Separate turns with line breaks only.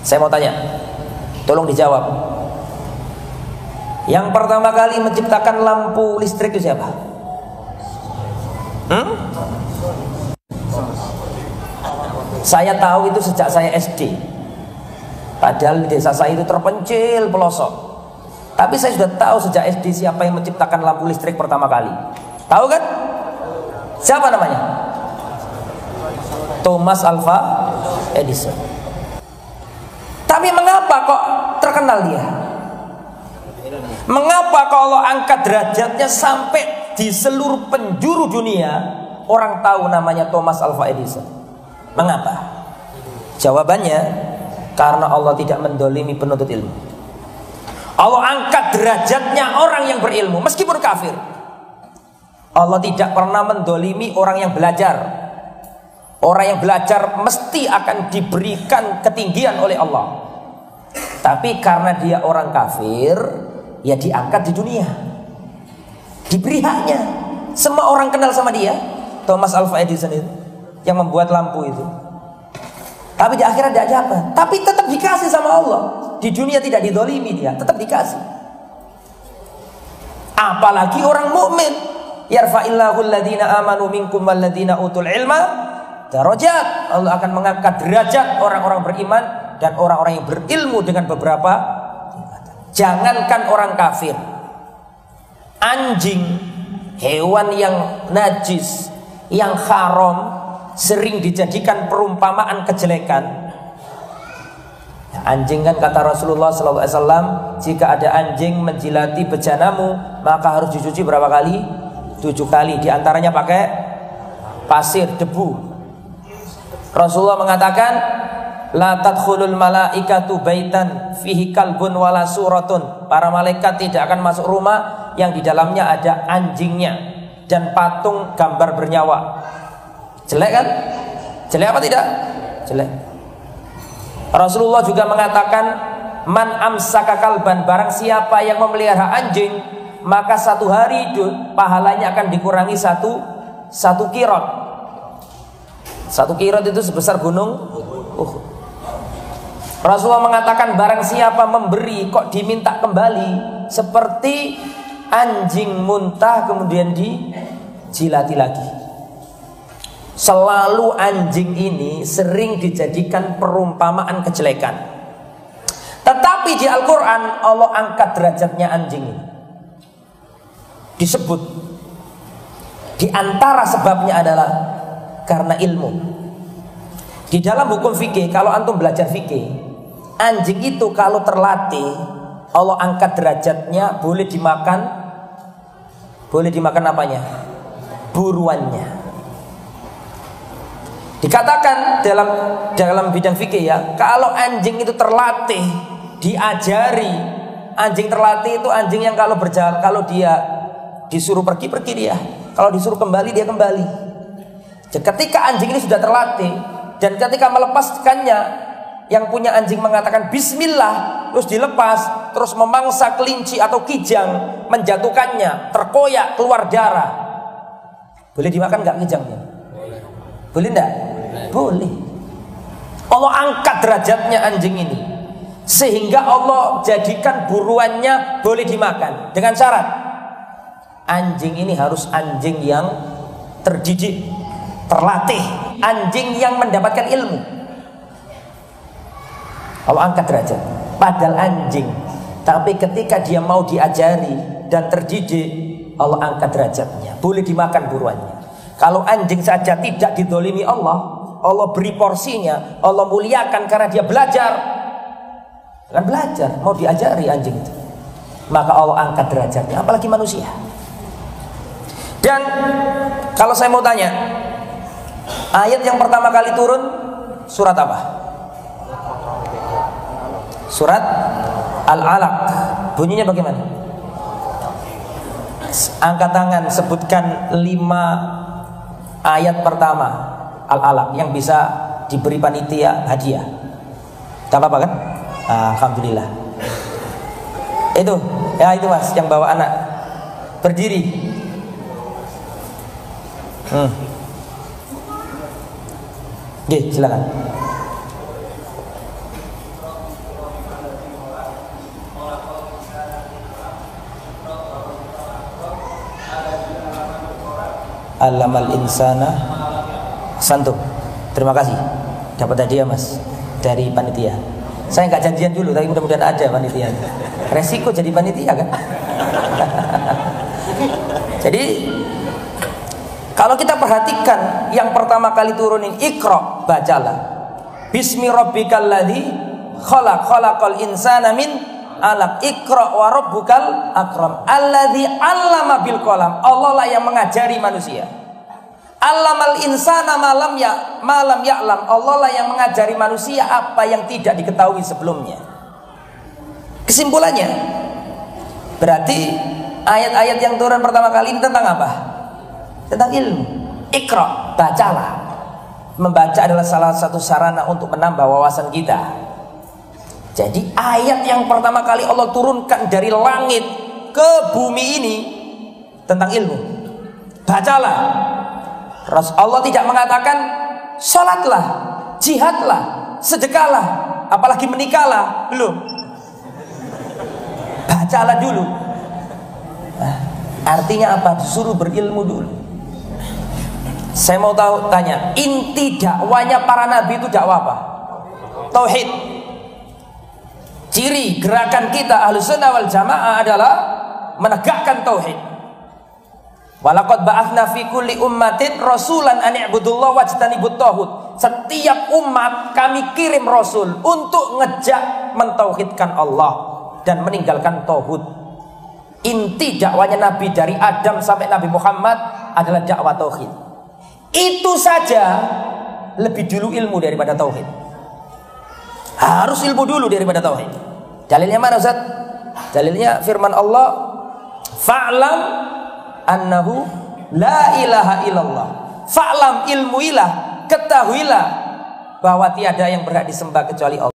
Saya mau tanya, tolong dijawab. Yang pertama kali menciptakan lampu listrik itu siapa? Saya tahu itu sejak saya SD. Padahal di desa saya itu terpencil pelosok. Tapi saya sudah tahu sejak SD siapa yang menciptakan lampu listrik pertama kali. Tahu kan? Siapa namanya? Thomas Alva Edison. Tapi mengapa kok terkenal dia? Mengapa kalau angkat derajatnya sampai di seluruh penjuru dunia orang tahu namanya Thomas Alva Edison? Mengapa? Jawabannya karena Allah tidak mendolimi penuntut ilmu. Allah angkat derajatnya orang yang berilmu meskipun kafir. Allah tidak pernah mendolimi orang yang belajar. Orang yang belajar mesti akan diberikan ketinggian oleh Allah. Tapi karena dia orang kafir, ya diangkat di dunia, diberi haknya. Semua orang kenal sama dia, Thomas Alva Edison itu yang membuat lampu itu. Tapi di akhirat tidak dapat. Tapi tetap dikasih sama Allah. Di dunia tidak didolimi dia, tetap dikasih. Apalagi orang mukmin. Yarfa'illahu alladhina amanu minkum walladhina utul ilma darajat. Allah akan mengangkat derajat orang-orang beriman dan orang-orang yang berilmu dengan beberapa tingkatan. Jangankan orang kafir, anjing, hewan yang najis, yang haram, sering dijadikan perumpamaan kejelekan. Anjing kan kata Rasulullah SAW, jika ada anjing menjilati bejanamu maka harus dicuci berapa kali? 7 kali. Di antaranya pakai pasir, debu. Rasulullah mengatakan, la tadkhulul malaikatu baitan fihi kalbun wala suratun. Para malaikat tidak akan masuk rumah yang di dalamnya ada anjingnya dan patung gambar bernyawa. Jelek kan? Jelek apa tidak? Jelek. Rasulullah juga mengatakan, man amsaka kalban, barang siapa yang memelihara anjing, maka 1 hari pahalanya akan dikurangi satu kirot. 1 kirot itu sebesar gunung Uhud. Rasulullah mengatakan, barang siapa memberi kok diminta kembali, seperti anjing muntah kemudian dijilati lagi. Selalu anjing ini sering dijadikan perumpamaan kejelekan. Tetapi di Al-Quran Allah angkat derajatnya anjing ini. Disebut di antara sebabnya adalah karena ilmu. Di dalam hukum fikih, kalau antum belajar fikih, anjing itu kalau terlatih Allah angkat derajatnya, boleh dimakan. Boleh dimakan apanya? Buruannya. Dikatakan dalam bidang fikih ya, kalau anjing itu terlatih, diajari, anjing terlatih itu anjing yang kalau berjalan, kalau dia disuruh pergi dia, kalau disuruh kembali dia kembali. Ketika anjing ini sudah terlatih dan ketika melepaskannya, yang punya anjing mengatakan bismillah, terus dilepas, terus memangsa kelinci atau kijang, menjatuhkannya, terkoyak, keluar darah, boleh dimakan nggak kijangnya? Boleh enggak? Boleh. Allah angkat derajatnya anjing ini sehingga Allah jadikan buruannya boleh dimakan dengan syarat anjing ini harus anjing yang terdidik, terlatih, anjing yang mendapatkan ilmu. Allah angkat derajat. Padahal anjing, tapi ketika dia mau diajari dan terdidik, Allah angkat derajatnya, boleh dimakan buruannya. Kalau anjing saja tidak didolimi Allah, Allah beri porsinya, Allah muliakan karena dia belajar. Kan belajar, mau diajari anjing itu, maka Allah angkat derajatnya, apalagi manusia. Dan kalau saya mau tanya, ayat yang pertama kali turun surat apa? Surat Al-Alaq. Bunyinya bagaimana? Angkat tangan, sebutkan 5 ayat pertama Al-Alaq yang bisa diberi panitia hadiah. Tak apa-apa kan? Alhamdulillah. Itu, ya itu mas yang bawa anak berdiri. Oke, silakan. Allamal insana santum. Terima kasih. Dapat hadiah Mas dari panitia. Saya nggak janjian dulu, tapi mudah-mudahan ada panitia. Resiko jadi panitia kan. Jadi kalau kita perhatikan yang pertama kali turunin Iqra, bacalah. Bismi rabbikal ladzi khalaq, khalaqal insana min alaq. Iqra wa rabbukal akram. Alladzi 'allama bil qalam. Allah lah yang mengajari manusia. Allamal insana malam ya'lam. Allah lah yang mengajari manusia apa yang tidak diketahui sebelumnya. Kesimpulannya, berarti ayat-ayat yang turun pertama kali ini tentang apa? Tentang ilmu. Iqra, bacalah. Membaca adalah salah satu sarana untuk menambah wawasan kita. Jadi ayat yang pertama kali Allah turunkan dari langit ke bumi ini tentang ilmu. Bacalah. Allah tidak mengatakan sholatlah, jihadlah, sedekahlah, apalagi menikahlah. Belum. Bacalah dulu. Nah, artinya apa? Disuruh berilmu dulu. Saya mau tanya, inti dakwanya para nabi itu dakwah apa? Tauhid. Ciri gerakan kita Ahlussunnah wal Jamaah adalah menegakkan tauhid. Walaqad ba'atsna fi kulli ummatin rasulan an i'budullah wajtanibut taghut. Setiap umat kami kirim rasul untuk ngejak mentauhidkan Allah dan meninggalkan tauhid. Inti dakwanya Nabi dari Adam sampai Nabi Muhammad adalah dakwah tauhid. Itu saja lebih dulu ilmu daripada tauhid. Harus ilmu dulu daripada tauhid. Dalilnya mana Ustaz? Dalilnya firman Allah, fa'lam annahu la ilaha illallah. Fa'lam, ilmuilah, ketahuilah bahwa tiada yang berhak disembah kecuali Allah.